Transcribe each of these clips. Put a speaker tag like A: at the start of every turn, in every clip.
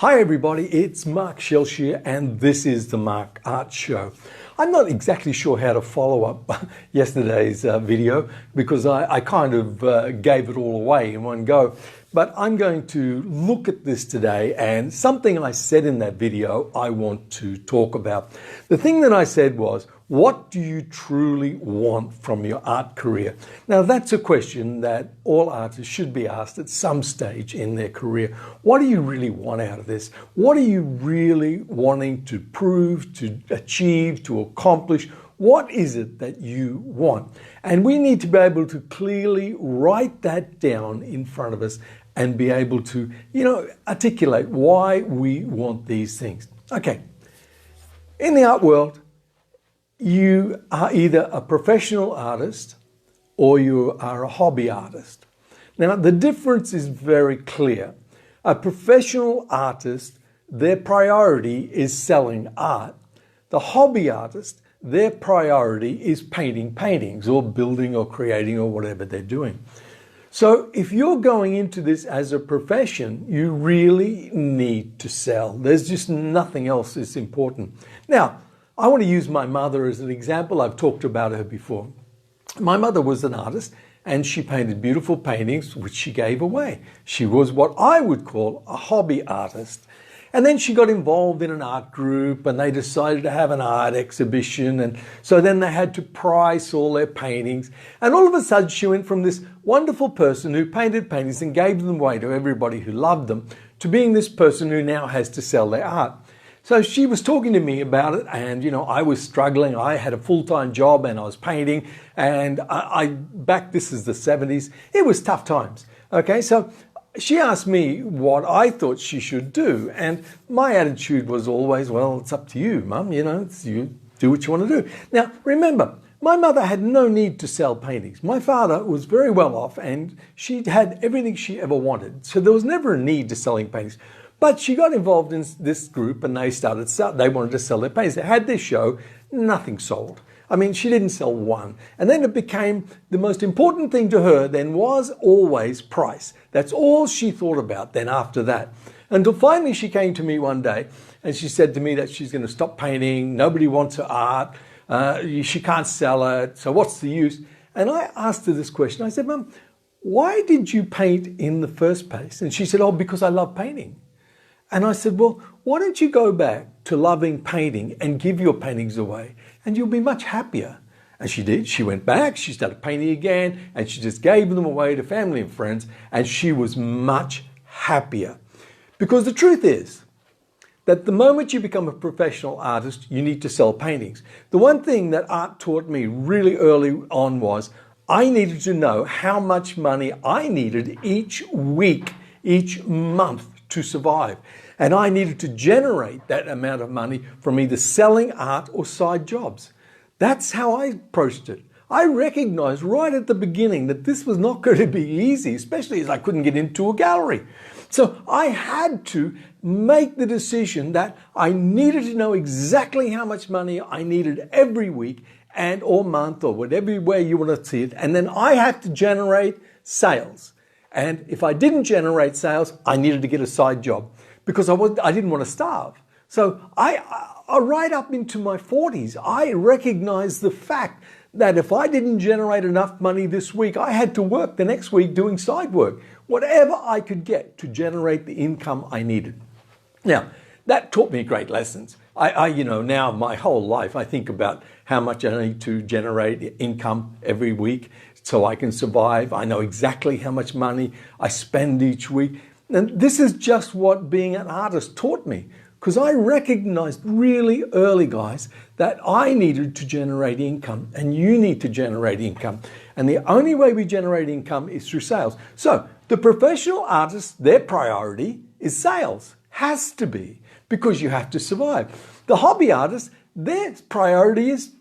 A: Hi everybody, it's Mark Shelshear and this is the Mark Art Show. I'm not exactly sure how to follow up yesterday's video because I kind of gave it all away in one go. But I'm going to look at this today, and something I said in that video I want to talk about. The thing that I said was, what do you truly want from your art career? Now that's a question that all artists should be asked at some stage in their career. What do you really want out of this? What are you really wanting to prove, to achieve, to accomplish? What is it that you want? And we need to be able to clearly write that down in front of us and be able to, articulate why we want these things. Okay, in the art world, you are either a professional artist or you are a hobby artist. Now, the difference is very clear. A professional artist, their priority is selling art. The hobby artist, their priority is painting paintings or building or creating or whatever they're doing. So if you're going into this as a profession, you really need to sell. There's just nothing else that's important. Now, I want to use my mother as an example. I've talked about her before. My mother was an artist and she painted beautiful paintings which she gave away. She was what I would call a hobby artist. And then she got involved in an art group and they decided to have an art exhibition. And so then they had to price all their paintings. And all of a sudden she went from this wonderful person who painted paintings and gave them away to everybody who loved them to being this person who now has to sell their art. So she was talking to me about it and, I was struggling. I had a full-time job and I was painting and this is the 70s. It was tough times. Okay, so she asked me what I thought she should do. And my attitude was always, well, it's up to you, Mum. You do what you want to do. Now, remember, my mother had no need to sell paintings. My father was very well off and she had everything she ever wanted. So there was never a need to selling paintings. But she got involved in this group and they wanted to sell their paintings. They had this show, nothing sold. I mean, she didn't sell one. And then it became the most important thing to her then was always price. That's all she thought about then after that. Until finally she came to me one day and she said to me that she's going to stop painting. Nobody wants her art. She can't sell it. So what's the use? And I asked her this question. I said, Mum, why did you paint in the first place? And she said, oh, because I love painting. And I said, well, why don't you go back to loving painting and give your paintings away and you'll be much happier. And she did. She went back, she started painting again and she just gave them away to family and friends and she was much happier. Because the truth is that the moment you become a professional artist, you need to sell paintings. The one thing that art taught me really early on was I needed to know how much money I needed each week, each month to survive. And I needed to generate that amount of money from either selling art or side jobs. That's how I approached it. I recognized right at the beginning that this was not going to be easy, especially as I couldn't get into a gallery. So I had to make the decision that I needed to know exactly how much money I needed every week and or month or whatever way you want to see it. And then I had to generate sales. And if I didn't generate sales, I needed to get a side job because I didn't want to starve. So right up into my 40s, I recognized the fact that if I didn't generate enough money this week, I had to work the next week doing side work, whatever I could get to generate the income I needed. Now, that taught me great lessons. Now my whole life, I think about how much I need to generate income every week so I can survive. I know exactly how much money I spend each week. And this is just what being an artist taught me, because I recognized really early, guys, that I needed to generate income and you need to generate income. And the only way we generate income is through sales. So the professional artists, their priority is sales, has to be, because you have to survive. The hobby artists, their priority is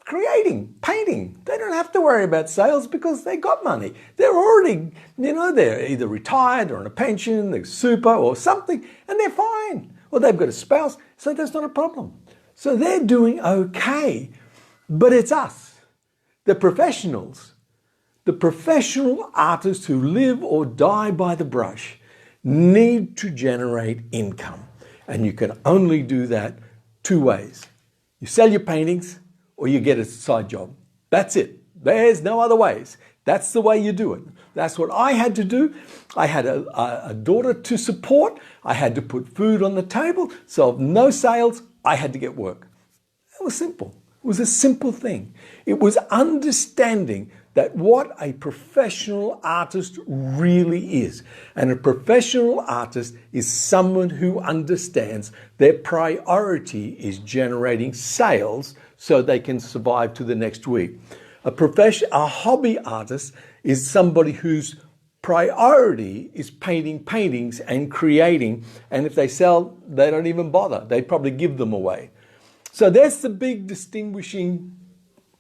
A: creating, painting. They don't have to worry about sales because they got money. They're already, they're either retired or on a pension, they're super or something, and they're fine. Or they've got a spouse, so that's not a problem. So they're doing okay. But it's us, the professionals, the professional artists who live or die by the brush, need to generate income. And you can only do that two ways. You sell your paintings or you get a side job. That's it. There's no other ways. That's the way you do it. That's what I had to do. I had a daughter to support. I had to put food on the table. So if no sales, I had to get work. It was simple. It was a simple thing. It was understanding that what a professional artist really is. And a professional artist is someone who understands their priority is generating sales so they can survive to the next week. A hobby artist is somebody whose priority is painting paintings and creating, and if they sell, they don't even bother. They probably give them away. So that's the big distinguishing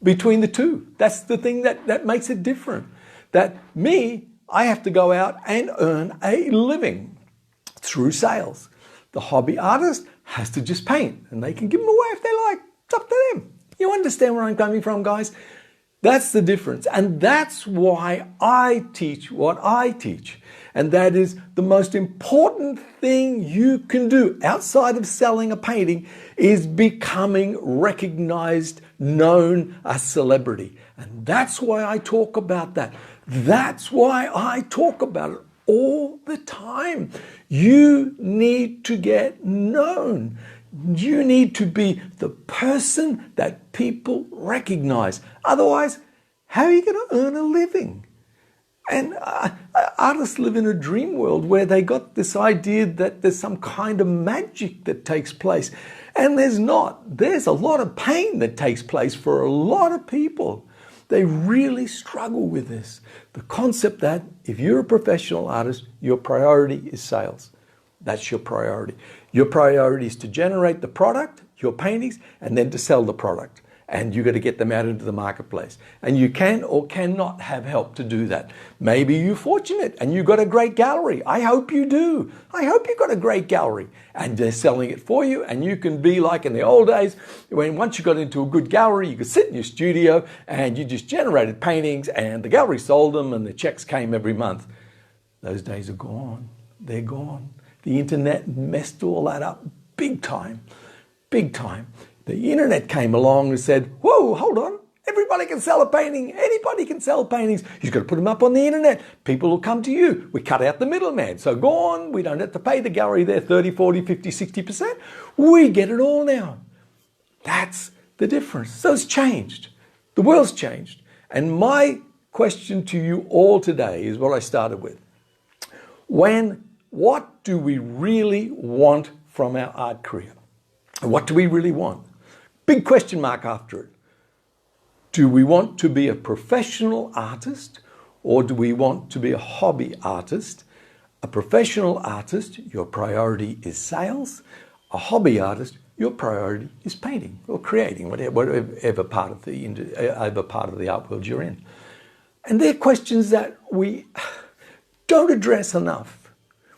A: between the two. That's the thing that makes it different. That me, I have to go out and earn a living through sales. The hobby artist has to just paint, and they can give them away if they like. It's up to them. You understand where I'm coming from, guys? That's the difference. And that's why I teach what I teach. And that is the most important thing you can do outside of selling a painting is becoming recognized, known, a celebrity. And that's why I talk about that. That's why I talk about it all the time. You need to get known. You need to be the person that people recognize. Otherwise, how are you going to earn a living? And artists live in a dream world where they got this idea that there's some kind of magic that takes place. And there's not. There's a lot of pain that takes place for a lot of people. They really struggle with this. The concept that if you're a professional artist, your priority is sales. That's your priority. Your priority is to generate the product, your paintings, and then to sell the product. And you've got to get them out into the marketplace. And you can or cannot have help to do that. Maybe you're fortunate and you've got a great gallery. I hope you do. I hope you've got a great gallery. And they're selling it for you. And you can be like in the old days, when once you got into a good gallery, you could sit in your studio and you just generated paintings and the gallery sold them and the checks came every month. Those days are gone. They're gone. The internet messed all that up big time, big time. The internet came along and said, whoa, hold on. Everybody can sell a painting. Anybody can sell paintings. You've got to put them up on the internet. People will come to you. We cut out the middleman. So go on. We don't have to pay the gallery their 30, 40, 50, 60%. We get it all now. That's the difference. So it's changed. The world's changed. And my question to you all today is what I started with. What do we really want from our art career? What do we really want? Big question mark after it. Do we want to be a professional artist or do we want to be a hobby artist? A professional artist, your priority is sales. A hobby artist, your priority is painting or creating, whatever part of the art world you're in. And they're questions that we don't address enough.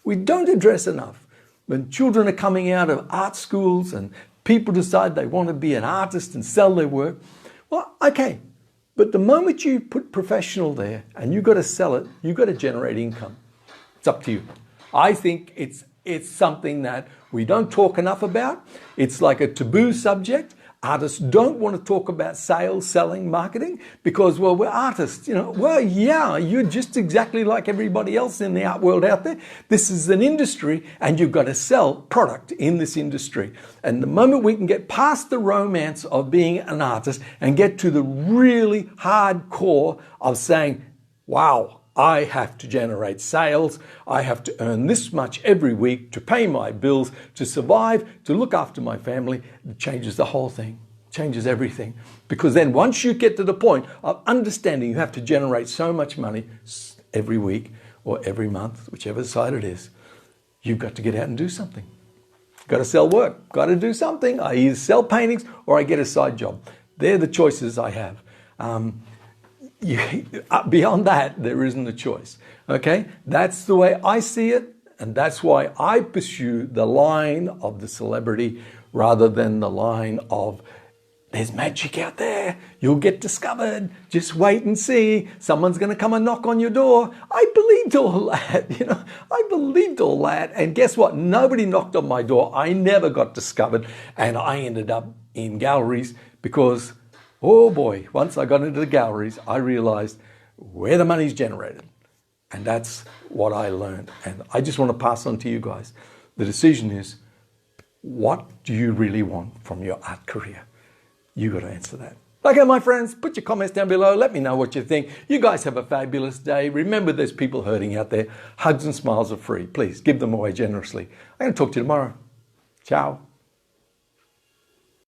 A: We don't address enough. When children are coming out of art schools and people decide they want to be an artist and sell their work, well, okay. But the moment you put professional there and you've got to sell it, you've got to generate income. It's up to you. I think it's something that we don't talk enough about. It's like a taboo subject. Artists don't want to talk about sales, selling, marketing because, well, we're artists. Well, yeah, you're just exactly like everybody else in the art world out there. This is an industry and you've got to sell product in this industry. And the moment we can get past the romance of being an artist and get to the really hardcore of saying, wow, I have to generate sales. I have to earn this much every week to pay my bills, to survive, to look after my family. It changes the whole thing, changes everything. Because then once you get to the point of understanding you have to generate so much money every week or every month, whichever side it is, you've got to get out and do something. Got to sell work, got to do something. I either sell paintings or I get a side job. They're the choices I have. Beyond that, there isn't a choice. Okay? That's the way I see it, and that's why I pursue the line of the celebrity rather than the line of There's magic out there. You'll get discovered. Just wait and see. Someone's going to come and knock on your door. I believed all that, I believed all that. And guess what? Nobody knocked on my door. I never got discovered. And I ended up in galleries because, oh boy, once I got into the galleries, I realized where the money's generated. And that's what I learned. And I just want to pass on to you guys. The decision is, what do you really want from your art career? You got to answer that. Okay, my friends, put your comments down below. Let me know what you think. You guys have a fabulous day. Remember, there's people hurting out there. Hugs and smiles are free. Please give them away generously. I'm going to talk to you tomorrow. Ciao.